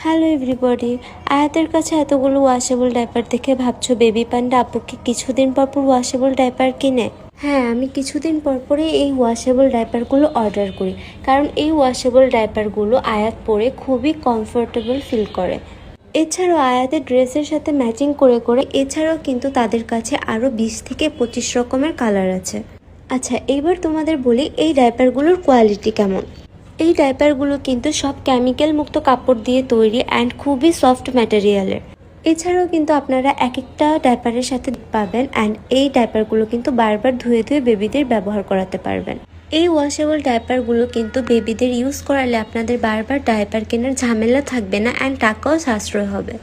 Hello everybody, আয়াতের কাছে এতগুলো ওয়াশেবল ডাইপার দেখে ভাবছো বেবি পান্ডা আপুকে কিছুদিন পর পর ওয়াশেবল ডাইপার কিনে? হ্যাঁ, আমি কিছুদিন পর পরে এই ওয়াশেবল ডাইপারগুলো অর্ডার করি, কারণ এই ওয়াশেবল ডাইপারগুলো আয়াত পরে খুবই কমফোর্টেবল ফিল করে। এছাড়াও আয়াতের ড্রেসের সাথে ম্যাচিং করে করে এছাড়াও কিন্তু তাদের কাছে আরও 20 থেকে 25 রকমের কালার আছে। আচ্ছা, এইবার তোমাদের বলি এই ডাইপারগুলোর কোয়ালিটি কেমন। এই ডাইপারগুলো কিন্তু সব কেমিক্যাল মুক্ত কাপড় দিয়ে তৈরি অ্যান্ড খুবই সফট ম্যাটেরিয়ালের। এছাড়াও কিন্তু আপনারা এক একটা ডাইপারের সাথে পাবেন অ্যান্ড এই ডাইপারগুলো কিন্তু বারবার ধুয়ে ধুয়ে বেবিদের ব্যবহার করাতে পারবেন। এই ওয়াশেবল ডাইপারগুলো কিন্তু বেবিদের ইউজ করালে আপনাদের বারবার ডাইপার কেনার ঝামেলা থাকবে না অ্যান্ড টাকাও সাশ্রয় হবে।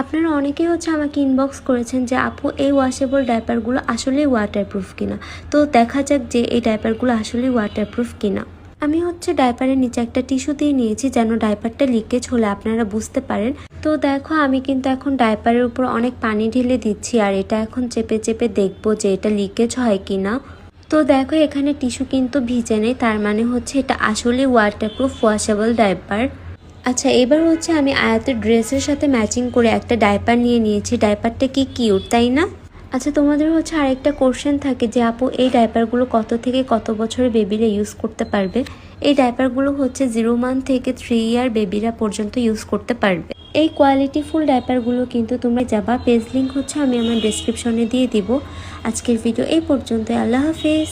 আপনারা অনেকেই আমাকে ইনবক্স করেছেন যে আপু এই ওয়াশেবল ডাইপারগুলো আসলেই ওয়াটারপ্রুফ কিনা। তো দেখা যাক যে এই ডাইপারগুলো আসলেই ওয়াটারপ্রুফ কিনা। আমি ডাইপারের নিচে একটা টিস্যু দিয়ে নিয়েছি যেন ডাইপারটা লিকেজ হলে আপনারা বুঝতে পারেন। তো দেখো আমি কিন্তু এখন ডাইপারের উপর অনেক পানি ঢেলে দিচ্ছি আর এটা এখন চেপে চেপে দেখবো যে এটা লিকেজ হয় কিনা। তো দেখো এখানে টিস্যু কিন্তু ভিজে নেই, তার মানে এটা আসলে ওয়াটারপ্রুফ ওয়াশেবল ডাইপার। আচ্ছা, এবার আমি আয়াতের ড্রেসের সাথে ম্যাচিং করে একটা ডাইপার নিয়ে নিয়েছি। ডাইপারটা কি কিউট, তাই না? আচ্ছা, তোমাদের আরেকটা কোশ্চেন থাকে যে আপু এই ডাইপারগুলো কত থেকে কত বছরের বেবিরা ইউজ করতে পারবে। এই ডাইপারগুলো 0 মান্থ থেকে 3 ইয়ার বেবিরা পর্যন্ত ইউজ করতে পারবে। এই কোয়ালিটিফুল ডাইপারগুলো কিন্তু তোমরা যাবা, পেজ লিঙ্ক আমি আমার ডেসক্রিপশনে দিয়ে দিব। আজকের ভিডিও এই পর্যন্ত। আল্লাহ হাফেজ।